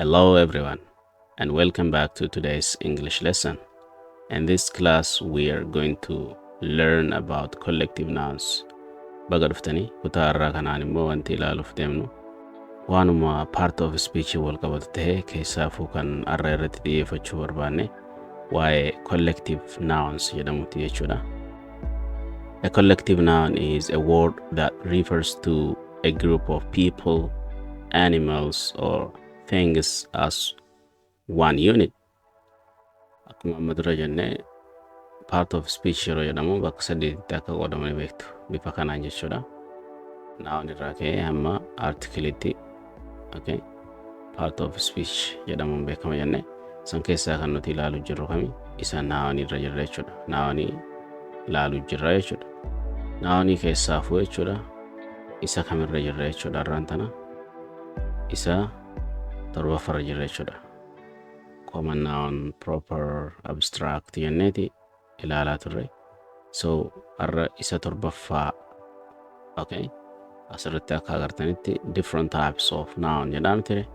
Hello everyone and welcome back to today's English lesson. In this class we are going to learn about collective nouns. Bagaduftani kutaarraa kanaan immoo wanti ilaaluuf deemnu waanuma part of speech wal qabatu ta'ee keessaafuu kan arra irratti xiyyeeffachuu barbaanne waa'ee collective nouns jedhamuti jechuudha. A collective noun is a word that refers to a group of people, animals or things as one unit. Akkuma amma dura jenne part of speech yeroo jedhamu bakka saddeetitti akka qoodamanii beektu bifa kanaan jechuudha. Noun irraa ka'ee hamma article'itti okay part of speech jedhamuun beekama jenne san keessaa kan nuti ilaaluu jirru kami isa noun irra jirra jechuudha. Noun ilaaluu jirra jechuudha. Noun keessaafuu jechuudha isa kamirra jirra jechuudha irraan tana isa torbaffarra jirra jechuudha. Common noun, proper, abstract jenneeti ilaalaa turre. So arra isa torbaffaa okay asirratti akka agartanitti different types of noun jedhamti.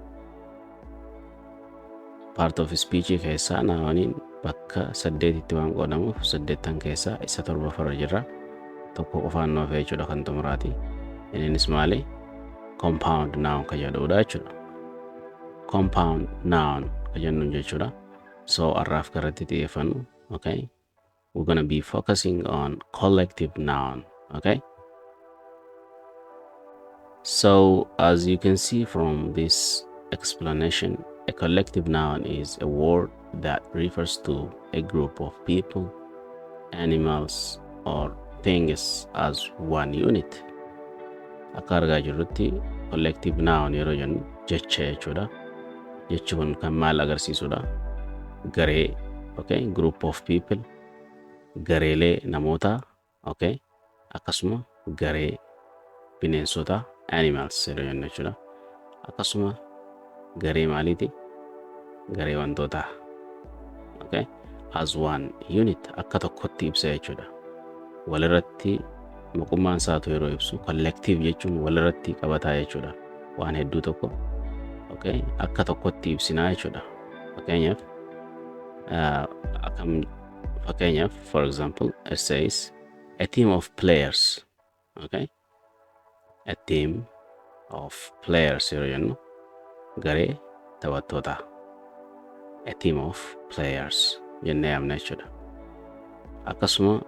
Part of speech keessaa nouniin bakka saddeetitti waan qoodamuuf saddeettan keessaa isa torbaffarra jirra. Tokko qofaan nuuf jechuudha kan xumuraati. Innis maali? Compound noun ka jedhudha jechuudha. Compound noun ka jennu jechuudha. So arraaf garratti xiyyeeffannu okay we're going to be focusing on collective noun. Okay, so as you can see from this explanation, a collective noun is a word that refers to a group of people, animals or things as one unit. Akka argaa jirrutti collective noun yeroo jennu jecha jechuudha. Jechi kun kan maal agarsiisudha? Garee okay group of people, gareelee namoota okay akkasuma garee bineensota animals yeroo jennu jechuudha. Akkasuma garee maaliiti? Garee wantoota okay as one unit akka tokkotti ibsa jechuudha. Walirratti maqummaan isaatu yeroo ibsu collective jechuun walirratti qabataa jechuudha. Waan hedduu tokko okay akka tokkotti ibsinaa jechuudha. Fakeenyaaf for example it says a team of players. Okay, a team of players yeroo jennu garee taphattoota. A team of players jennee yaamna jechuudha. Akkasuma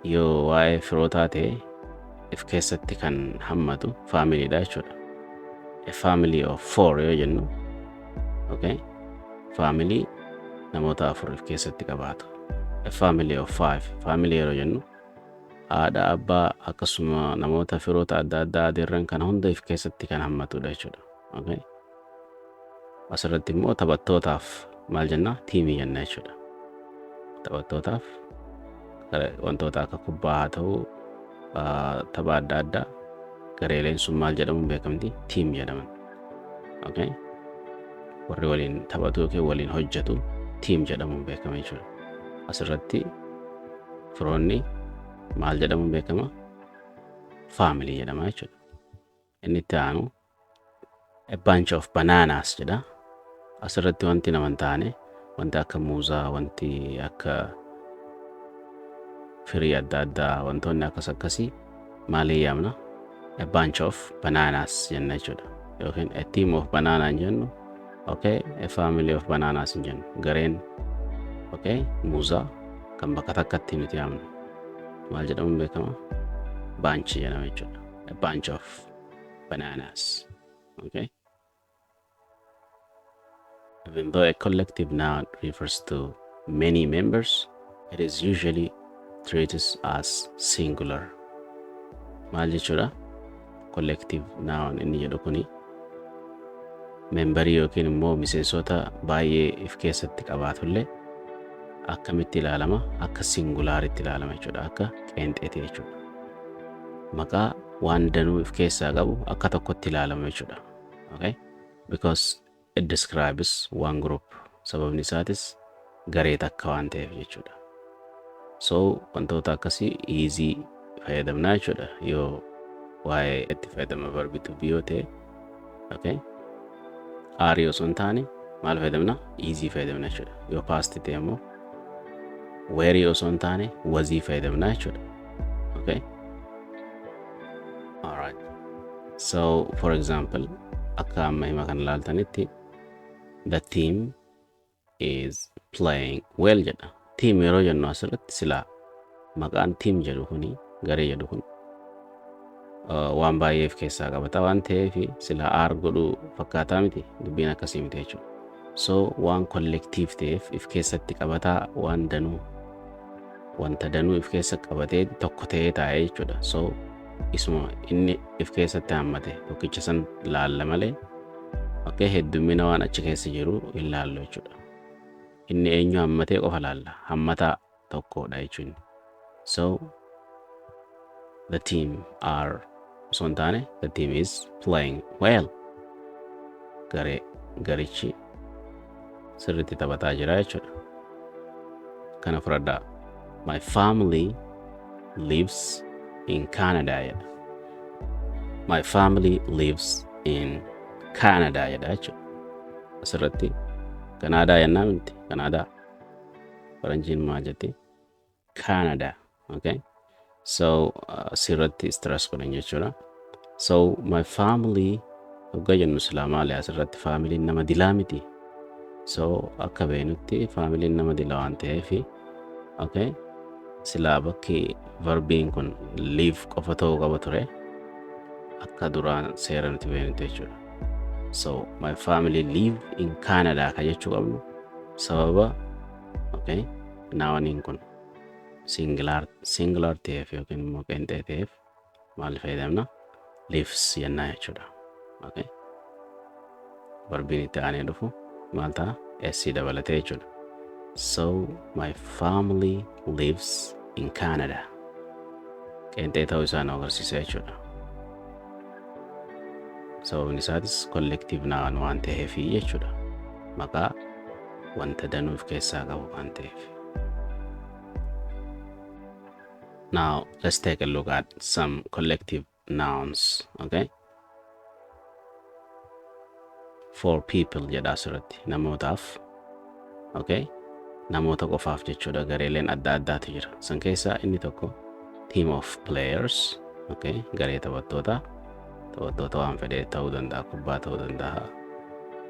yoo waa'ee firootaa ta'e if keessatti kan hammatu family dha jechuudha. A family of 4 yoo jennu okay family namoota 4 if keessatti qabaatu. A family of 5 family yeroo jennu haadha abbaa akkasuma namoota firoota adda addaa adeerran kan hunda if keessatti kan hammatudha jechuudha. Okay, asirratti immoo taphattootaaf maal jenna? Tiimii jenna jechuudha. Taphattootaaf wantoota akka kubbaa haa ta'u tapha adda addaa gareeleen sun maal jedhamuun beekamti? Tiim jedhaman. Okay, warri waliin taphatu yookiin waliin hojjetu tiim jedhamuun beekama jechuudha. Asirratti firoonni maal jedhamuun beekama? Family jedhama jechuudha. Inni itti aanu a bunch of bananas jedha. Asirratti wanti naman taane wanti akka muuzaa, wanti akka firii adda addaa, wantoonni akkas akkasii maalii yaamna? A bunch of bananas jenna jechuudha. Yookiin a team of bananas jennu okay a family of bananas jennu gareen okay muuzaa kan bakka takkatti nuti yaamnu maal jedhamuun beekama? Bunch jedhama jechuudha. A bunch of bananas. Okay, even though a collective noun refers to many members, it is usually treated as singular. Maal jechuudha? Collective noun inni jedhu kuni membarii yookiin immoo miseensota baay'ee if keessatti qabaatullee akkamitti ilaalama? Akka singulaaritti ilaalama jechuudha. Akka qeenxeeti jechuudha. Maqaa waan danuu if keessaa qabu akka tokkotti ilaalama jechuudha. Okay, because it describes one group. Sababni isaatis garee takka waan ta'eef jechuudha. So wantoota akkasii easy fayyadamnaa jechuudha yoo waa'ee itti fayyadama verbi to be yoo ta'e okay are yoo sun taane maal fayyadamna easy fayyadamna jechuudha. Yoo past ta'e immoo were yoo sun taane wasii fayyadamna jechuudha. Okay, all right. So for example, akka amma hima kan ilaaltanitti the team is playing well jedha. Team yeroo jennu asirratti silaa maqaan team jedhu kuni garee jedhu kun waan baay'eef keessaa qabata waan ta'eef silaa aar godhu fakkaataa miti dubbiin akkasii miti jechuudha. So waan collective ta'eef if keessatti qabataa waan danuu wanta danuu if keessa qabatee tokko ta'ee taa'ee jechuudha. So isuma inni if keessatti hammate tokkicha san laalla malee okay heddummina waan achi keessa jiru hin laallu jechuudha. Inni eenyu hammatee qofa laalla hammataa tokkodha jechuun. So the team are son taane the team is playing well. Garichi sirriitti taphataa jira jechuudha. Kana fudhadhaa. My family lives in Canada jedha. My family lives in Canada jedha jechuudha. Asirratti Kanaadaa yennaa miti Kanaadaa faranjiin maa jetti Canada. Okay, so asirratti stress godhan jechuudha. So my family hogga jennu silaa maali asirratti family nama dilaa miti. So akka beenutti family nama dilaa waan ta'eef okay silaa bakki verbiin kun live qofa ta'uu qaba ture akka duraan seera nuti beenutti jechuudha. So my family live in Canada ka jechuu qabnu sababa okay naawaniin kun singular ta'eef yookiin immoo qeenxee ta'eef maal fayyadamna lives jennaa jechuudha. Okay, verbiin itti aanee dhufu maal ta'a s dabalatee jechuudha. So my family lives in Canada. Qeenxee ta'uu isaa nu agarsiisa jechuudha. Sababni isaatis collective noun waan ta'eef jechuudha. Maqaa wanta danuuf keessaa qabu waan ta'eef. Now let's take a look at some collective nouns. Okay, for people jedha asirratti namootaaf. Okay, namoota qofaaf jechuudha. Gareeleen adda addaatu jira. San keessaa inni tokko team of players. Okay, garee taphattoota waan fedhe ta'uu danda'a, kubbaa ta'uu danda'a,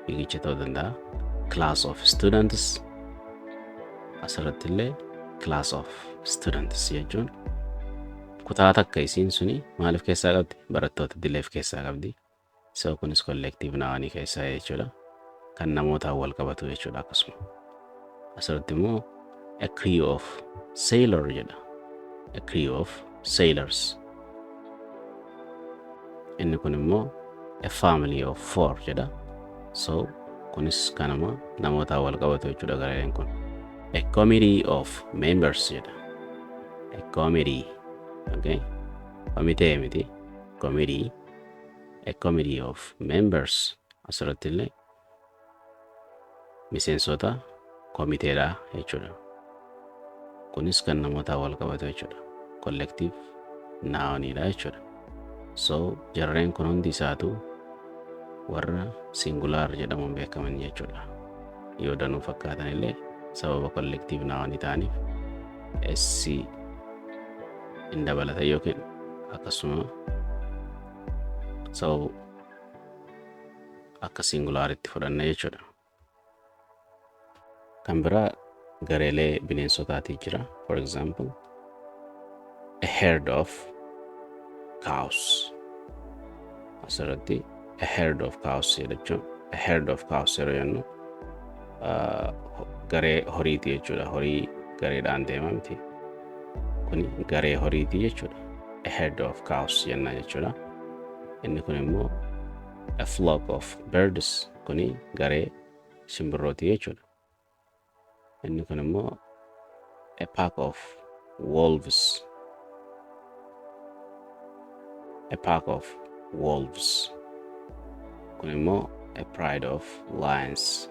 fiigicha ta'uu danda'a. Class of students. Asirratti illee class of students jechuun kutaa takka isiin suni maaliif keessaa qabdi? Barattoota dileef keessaa qabdi. So kunis collective noun keessaa jechuudha. Kan namootaan wal qabatu jechuudha akkasuma. Asirratti immoo a crew of sailor jedha. A crew of sailors. Inni kun immoo a family of 4 jedha. So kunis kanama namootaan wal qabatu jechuudha gareen kun. A committee of members jedha. A committee. Okay, komitee miti committee. A committee of members. Asirratti illee miseensota komiteedha jechuudha. Kunis kan namootaan wal qabatu jechuudha. Collective nounidha jechuudha. So jarreen kun hundi isaatu warra singular jedhamuun beekaman jechuudha. Yoo danuu fakkaatan illee sababa collective noun ta'aniif s in dabalata yookiin akkasuma sababa akka singularitti fudhanna jechuudha. Kan biraa gareelee bineensotaati jira. For example, a herd of cows. Asirratti a herd of cows jechuun a herd of cows yeroo jennu garee horiiti jechuudha. Horii gareedhaan deema miti. Kuni garee horiiti jechuudha. A herd of cows jenna jechuudha. Inni kun immoo a flock of birds. Kuni garee simbirrooti jechuudha. Inni kun immoo a pack of wolves. A pack of wolves. Kun immoo a pride of lions.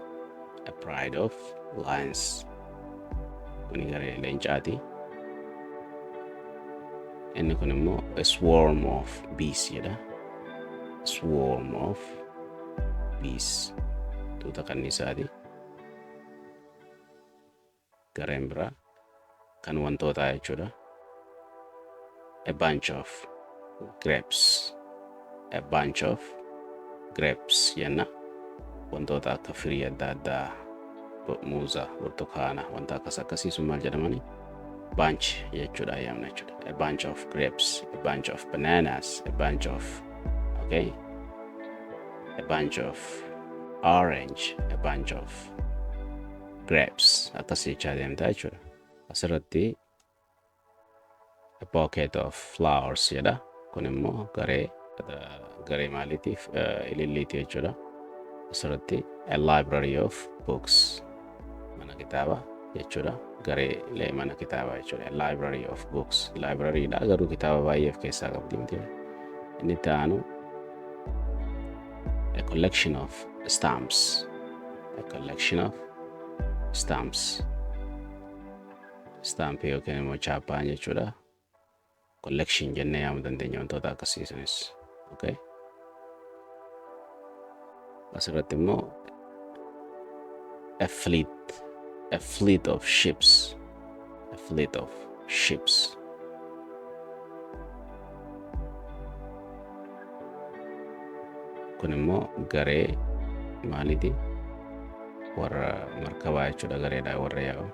A pride of lions. Kuni garee leencaati. Inni kun immoo a swarm of bees jedha. Swarm of bees. tuuta kanniisaati. Gareen biraa kan wantootaa jechuudha. A bunch of grapes. A bunch of grapes jenna. Wantoota akka firii adda addaa, muuza, burtukaana, wanta akkas akkasii sun maal jedhamani? Bunch jechuudha ayyaamna jechuudha. A bunch of grapes, a bunch of bananas, a bunch of, okay? A bunch of orange, a bunch of grapes. Akkas jechaa deemtaa jechuudha. Asirratti a bucket of flowers jedha. Kun immoo garee maaliitiif ililliiti jechuudha. Asirratti a library of books. Mana kitaaba jechuudha. Gareelee mana kitaabaa jechuudha. A library of books. Libraryidha garuu kitaaba baay'ee of keessaa qabdi miti. Inni itti aanu a collection of stamps. A collection of stamps. Stampii yookiin immoo chaappaan jechuudha. Collection jennee yaamuu dandeenya wantoota akkasii sunis. Okay? Asirratti immoo a fleet of ships. A fleet of ships. Kun immoo garee maaliiti? Warra markabaa jechuudha, gareedha warra yaa'u.